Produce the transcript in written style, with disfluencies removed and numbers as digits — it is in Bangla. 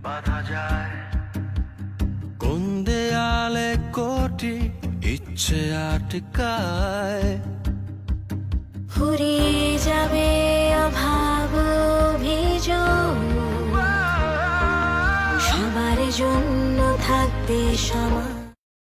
বাধা যায় কোন দেয়ালে কোটি ইচ্ছে আটকায়। ফুরিয়ে যাবে অভাব অভিযোগ, সবার জন্য থাকবে সমান